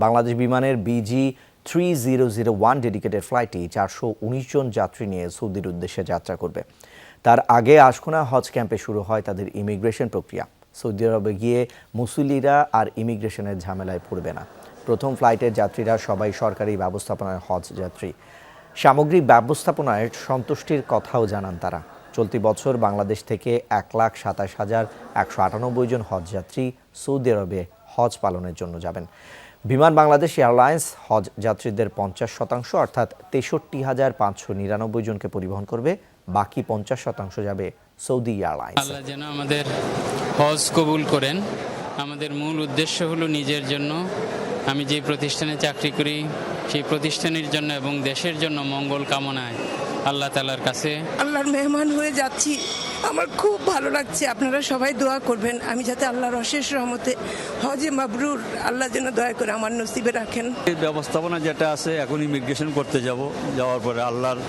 বাংলাদেশ বিমানের BG3001 dedicated ফ্লাইটটি 419 জন যাত্রী নিয়ে সৌদির উদ্দেশ্যে যাত্রা করবে। তার আগে আশকোনা হজ ক্যাম্পে শুরু হয় তাদের ইমিগ্রেশন প্রক্রিয়া। সৌদি আরবে গিয়ে মুসল্লিরা আর ইমিগ্রেশনের ঝামেলায় পড়বে না। প্রথম ফ্লাইটের যাত্রীরা সবাই সরকারি ব্যবস্থাপনার হজ যাত্রী। সামগ্রিক ব্যবস্থাপনায় সন্তুষ্টির কথাও জানান তারা। চলতি বছর বাংলাদেশ থেকে 1,27,198 জন হজযাত্রী সৌদি আরবে হজ পালনের জন্য যাবেন। বিমান বাংলাদেশ এয়ারলাইন্স হজ যাত্রীদের 50% অর্থাৎ 63,599 জনকে পরিবহন করবে। বাকি 50% যাবে সৌদি এয়ারলাইন্স। আল্লাহ যেন আমাদের হজ কবুল করেন। আমাদের মূল উদ্দেশ্য হলো নিজের জন্য, আমি যে প্রতিষ্ঠানে চাকরি করি সেই প্রতিষ্ঠানের জন্য এবং দেশের জন্য মঙ্গল কামনায় আল্লাহ তাআলার কাছে আল্লাহর মেহমান হয়ে যাচ্ছি। আমার খুব ভালো লাগছে। আপনারা সবাই দোয়া করবেন আমি যাতে আল্লাহর অশেষ রহমতে হজে মাবরুর আল্লাহ যেন দয়া করে আমার নসিবে রাখেন। এই ব্যবস্থাপনা যেটা আছে, এখন ইমিগ্রেশন করতে যাওয়ার পরে আল্লাহর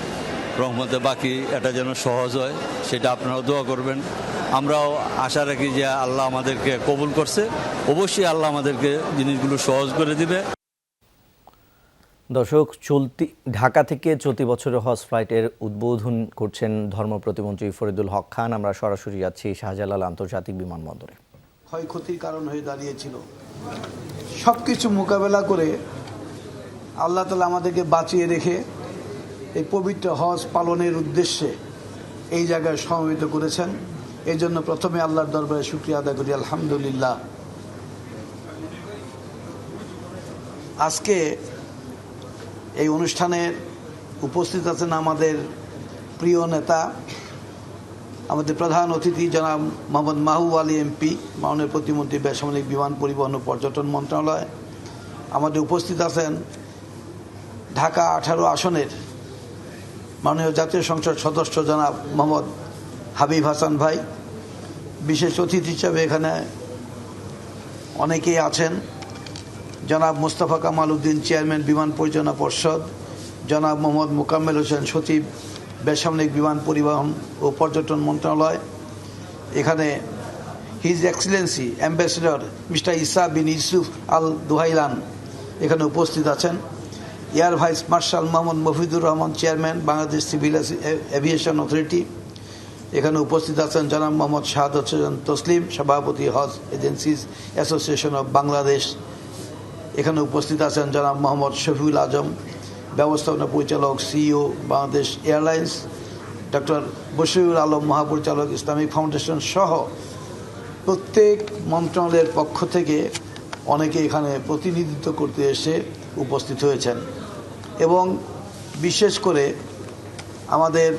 রহমতে বাকি এটা যেন সহজ হয়, সেটা আপনারাও দোয়া করবেন। আমরাও আশা রাখি যে আল্লাহ আমাদেরকে কবুল করছে, অবশ্যই আল্লাহ আমাদেরকে জিনিসগুলো সহজ করে দিবে। দর্শক, ঢাকা থেকে চলতি বছরের হজ ফ্লাইটের উদ্বোধন করছেন ধর্ম প্রতিমন্ত্রী ফরিদুল হক খান। আমরা সরাসরি যাচ্ছি শাহজালাল আন্তর্জাতিক বিমানবন্দরে। ক্ষয়ক্ষতির কারণ হয়ে দাঁড়িয়েছিল, সবকিছু মোকাবেলা করে আল্লাহ তাআলা আমাদেরকে বাঁচিয়ে রেখে এই পবিত্র হজ পালনের উদ্দেশ্যে এই জায়গায় সমবেত করেছেন। এই জন্য প্রথমে আল্লাহর দরবারে শুকরিয়া আদায় করি, আলহামদুলিল্লাহ। আজকে এই অনুষ্ঠানের উপস্থিত আছেন আমাদের প্রিয় নেতা, আমাদের প্রধান অতিথি জনাব মোহাম্মদ মাহবুব আলী এমপি, মাননীয় প্রতিমন্ত্রী, বেসামরিক বিমান পরিবহন ও পর্যটন মন্ত্রণালয়। আমাদের উপস্থিত আছেন ঢাকা 18 আসনের মাননীয় জাতীয় সংসদ সদস্য জনাব মোহাম্মদ হাবিব হাসান ভাই। বিশেষ অতিথি হিসেবে এখানে অনেকেই আছেন, জনাব মোস্তফা কামাল উদ্দিন, চেয়ারম্যান বিমান পরিচালনা পর্ষদ, জনাব মোহাম্মদ মোকাম্মেল হোসেন, সচিব, বেসামরিক বিমান পরিবহন ও পর্যটন মন্ত্রণালয়। এখানে his excellency ambassador mister Isa bin Yusuf Al Duhailan এখানে উপস্থিত আছেন। Air vice marshal Mohammad Mofidur Rahman, chairman Bangladesh civil aviation authority. এখানে উপস্থিত আছেন জনাব মোহাম্মদ শাহাদত হোসেন তসলিম, সভাপতি Hajj agencies association of Bangladesh. এখানে উপস্থিত আছেন জনাব মোহাম্মদ শফিউল আজম, ব্যবস্থাপনা পরিচালক, CEO Bangladesh airlines. Doctor Bashirul Alam, মহাপরিচালক, ইসলামিক ফাউন্ডেশন সহ প্রত্যেক মন্ত্রণালয়ের পক্ষ থেকে অনেকে এখানে প্রতিনিধিত্ব করতে এসে উপস্থিত হয়েছেন। এবং বিশেষ করে আমাদের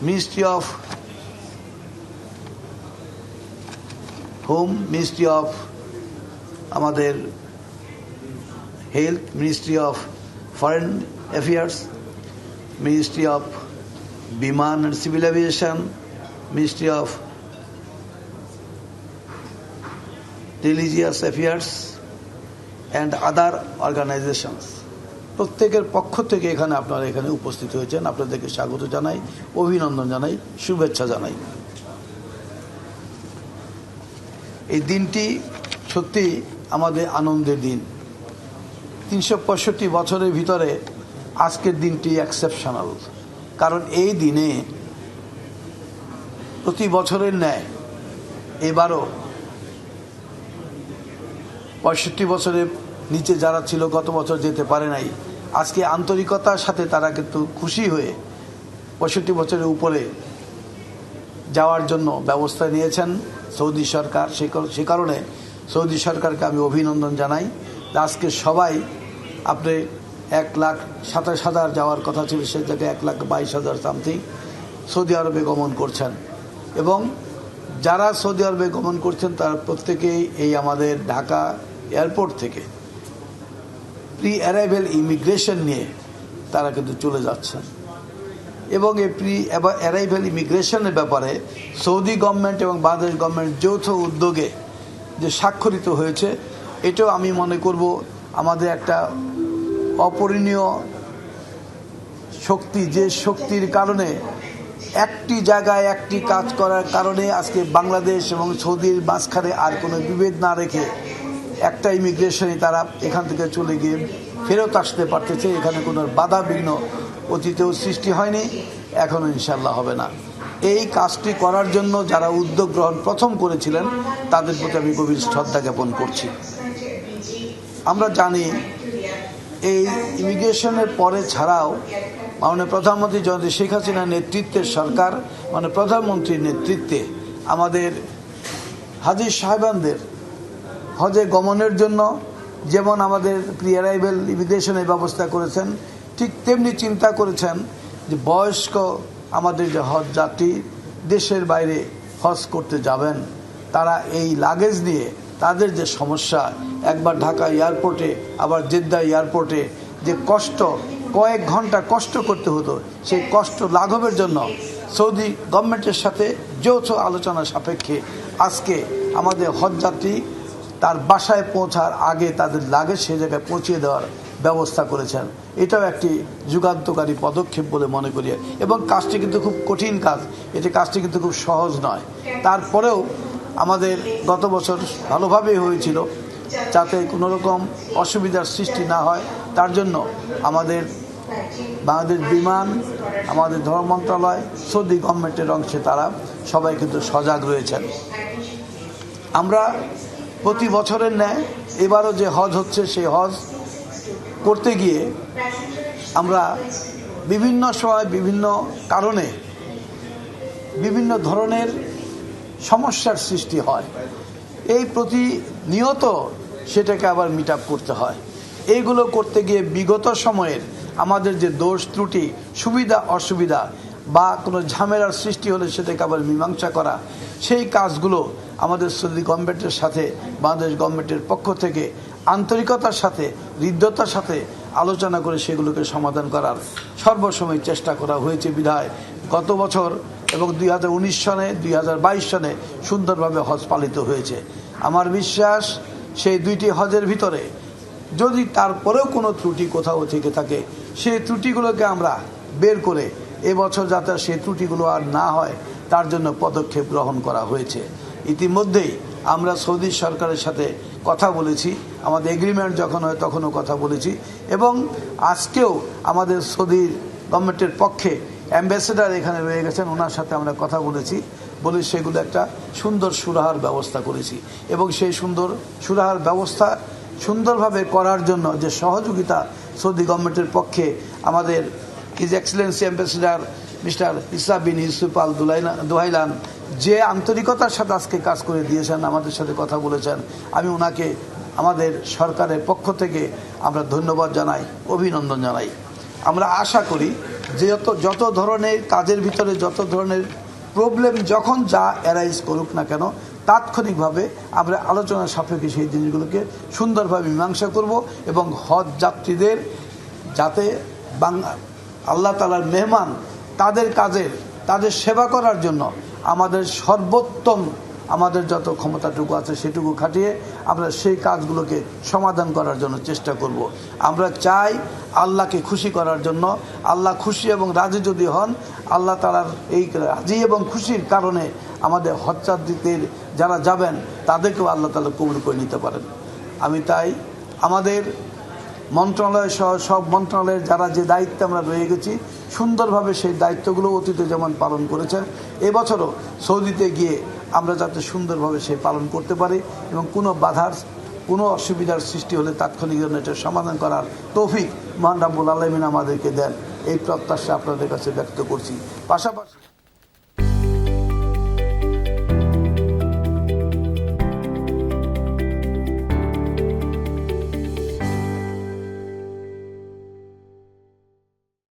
ministry of home, ministry of আমাদের health, ministry of foreign affairs, ministry of বিমান and civil aviation, ministry of religious affairs and other organisations, প্রত্যেকের পক্ষ থেকে এখানে আপনারা এখানে উপস্থিত হয়েছেন। আপনাদেরকে স্বাগত জানাই, অভিনন্দন জানাই, শুভেচ্ছা জানাই। এই দিনটি সত্যি আমাদের আনন্দের দিন। 365 বছরের ভিতরে আজকের দিনটি এক্সেপশনাল, কারণ এই দিনে প্রতি বছরের ন্যায় এবারও 65 বছরের নিচে যারা ছিল গত বছর যেতে পারে নাই, আজকে আন্তরিকতার সাথে তারা কিন্তু খুশি হয়ে 65 বছরের উপরে যাওয়ার জন্য ব্যবস্থা নিয়েছেন সৌদি সরকার। সে কারণে সৌদি সরকারকে আমি অভিনন্দন জানাই। আজকে সবাই আপনি 1,27,000 যাওয়ার কথা ছিল, সে জায়গায় 1,22,000 সামথিং সৌদি আরবে গমন করছেন। এবং যারা সৌদি আরবে গমন করছেন তারা প্রত্যেকেই এই আমাদের ঢাকা এয়ারপোর্ট থেকে প্রি অ্যারাইভেল ইমিগ্রেশন নিয়ে তারা কিন্তু চলে যাচ্ছেন। এবং এই প্রি অ্যারাইভেল ইমিগ্রেশনের ব্যাপারে সৌদি গভর্নমেন্ট এবং বাংলাদেশ গভর্নমেন্ট যৌথ উদ্যোগে যে স্বাক্ষরিত হয়েছে, এটাও আমি মনে করব আমাদের একটা অপরিণীয় শক্তি, যে শক্তির কারণে একটি জায়গায় একটি কাজ করার কারণে আজকে বাংলাদেশ এবং সৌদির মাঝখানে আর কোনো বিভেদ না রেখে একটা ইমিগ্রেশনে তারা এখান থেকে চলে গিয়ে ফেরত আসতে পারতেছে, এখানে কোনো বাধা বিঘ্ন অতীতেও সৃষ্টি হয়নি, এখনও ইনশাল্লাহ হবে না। এই কাজটি করার জন্য যারা উদ্যোগ গ্রহণ প্রথম করেছিলেন তাদের প্রতি আমি গভীর শ্রদ্ধা জ্ঞাপন করছি। আমরা জানি এই ইমিগ্রেশনের পরে ছাড়াও মাননীয় প্রধানমন্ত্রী জননেত্রী শেখ হাসিনার নেতৃত্বের সরকার, মানে প্রধানমন্ত্রীর নেতৃত্বে আমাদের হাজী সাহেবানদের হজে গমনের জন্য যেমন আমাদের প্রি অ্যারাইভেল ইমিগ্রেশনের ব্যবস্থা করেছেন, ঠিক তেমনি চিন্তা করেছেন যে বয়স্ক আমাদের যে হজ যাত্রী দেশের বাইরে হজ করতে যাবেন, তারা এই লাগেজ নিয়ে তাদের যে সমস্যা, একবার ঢাকা এয়ারপোর্টে আবার জেদ্দা এয়ারপোর্টে যে কষ্ট, কয়েক ঘন্টা কষ্ট করতে হতো, সেই কষ্ট লাঘবের জন্য সৌদি গভর্নমেন্টের সাথে যৌথ আলোচনা সাপেক্ষে আজকে আমাদের হজযাত্রী তার বাসায় পৌঁছার আগে তাদের লাগেজ সেই জায়গায় পৌঁছিয়ে দেওয়ার ব্যবস্থা করেছেন। এটাও একটি যুগান্তকারী পদক্ষেপ বলে মনে করি, এবং কাজটি কিন্তু খুব কঠিন কাজ, এটি কাজটি কিন্তু খুব সহজ নয়। তারপরেও আমাদের গত বছর ভালোভাবেই হয়েছিল, যাতে কোনো রকম অসুবিধার সৃষ্টি না হয় তার জন্য আমাদের বাংলাদেশ বিমান, আমাদের ধর্ম মন্ত্রণালয়, সৌদি গভর্নমেন্টের অংশে তারা সবাই কিন্তু সজাগ রয়েছেন। আমরা প্রতি বছরের ন্যায় এবারও যে হজ হচ্ছে, সেই হজ করতে গিয়ে আমরা বিভিন্ন সময় বিভিন্ন কারণে বিভিন্ন ধরনের সমস্যার সৃষ্টি হয়, এই প্রতিনিয়ত সেটাকে আবার মিট আপ করতে হয়। এইগুলো করতে গিয়ে বিগত সময়ের আমাদের যে দোষ ত্রুটি, সুবিধা অসুবিধা বা কোনো ঝামেলার সৃষ্টি হলে সেটাকে আবার মীমাংসা করা, সেই কাজগুলো আমাদের সৌদি গভর্নমেন্টের সাথে বাংলাদেশ গভর্নমেন্টের পক্ষ থেকে আন্তরিকতার সাথে, হৃদ্যতার সাথে আলোচনা করে সেগুলোকে সমাধান করার সর্বসময় চেষ্টা করা হয়েছে বিধায় গত বছর এবং 2019 সনে 2022 সনে সুন্দরভাবে হজ পালিত হয়েছে। আমার বিশ্বাস সেই দুইটি হজের ভিতরে যদি তারপরেও কোনো ত্রুটি কোথাও থেকে থাকে, সেই ত্রুটিগুলোকে আমরা বের করে এবছর যাতে সেই ত্রুটিগুলো আর না হয় তার জন্য পদক্ষেপ গ্রহণ করা হয়েছে। ইতিমধ্যেই আমরা সৌদি সরকারের সাথে কথা বলেছি, আমাদের এগ্রিমেন্ট যখন হয় তখনও কথা বলেছি, এবং আজকেও আমাদের সৌদি গভর্নমেন্টের পক্ষে অ্যাম্বাসেডার এখানে রয়ে গেছেন, ওনার সাথে আমরা কথা বলেছি, বলে সেগুলো একটা সুন্দর সুরাহার ব্যবস্থা করেছি। এবং সেই সুন্দর সুরাহার ব্যবস্থা সুন্দরভাবে করার জন্য যে সহযোগিতা সৌদি গভর্নমেন্টের পক্ষে আমাদের his Excellency ambassador mister Isa bin Yusuf Al দুহাইলান যে আন্তরিকতার সাথে আজকে কাজ করে দিয়েছেন, আমাদের সাথে কথা বলেছেন, আমি ওনাকে আমাদের সরকারের পক্ষ থেকে আমরা ধন্যবাদ জানাই, অভিনন্দন জানাই। আমরা আশা করি যে যত ধরনের কাজের ভিতরে যত ধরনের প্রবলেম যখন যা অ্যারাইজ করুক না কেন, তাৎক্ষণিকভাবে আমরা আলোচনা সাপেক্ষে সেই জিনিসগুলোকে সুন্দরভাবে মীমাংসা করব, এবং হজ যাত্রীদের যাতে আল্লাহ তাআলার মেহমান তাদের কাজের, তাদের সেবা করার জন্য আমাদের সর্বোত্তম আমাদের যত ক্ষমতাটুকু আছে সেটুকু খাটিয়ে আমরা সেই কাজগুলোকে সমাধান করার জন্য চেষ্টা করব। আমরা চাই আল্লাহকে খুশি করার জন্য, আল্লাহ খুশি এবং রাজি যদি হন, আল্লাহ তাআলার এই রাজি এবং খুশির কারণে আমাদের হজযাত্রীদের যারা যাবেন তাদেরকেও আল্লাহ তাআলা কবুল করে নিতে পারেন। আমি তাই আমাদের মন্ত্রণালয় সহ সব মন্ত্রণালয়ের যারা যে দায়িত্বে আমরা রয়ে গেছি, সুন্দরভাবে সেই দায়িত্বগুলো অতীতে যেমন পালন করেছেন, এবছরও সৌদিতে গিয়ে আমরা যাতে সুন্দরভাবে সেই পালন করতে পারি, এবং কোনো বাধার, কোনো অসুবিধার সৃষ্টি হলে তাৎক্ষণিক এটার সমাধান করার তৌফিক মহান রাব্বুল আলামিন আমাদেরকে দেন, এই প্রত্যাশা আপনাদের কাছে ব্যক্ত করছি। পাশাপাশি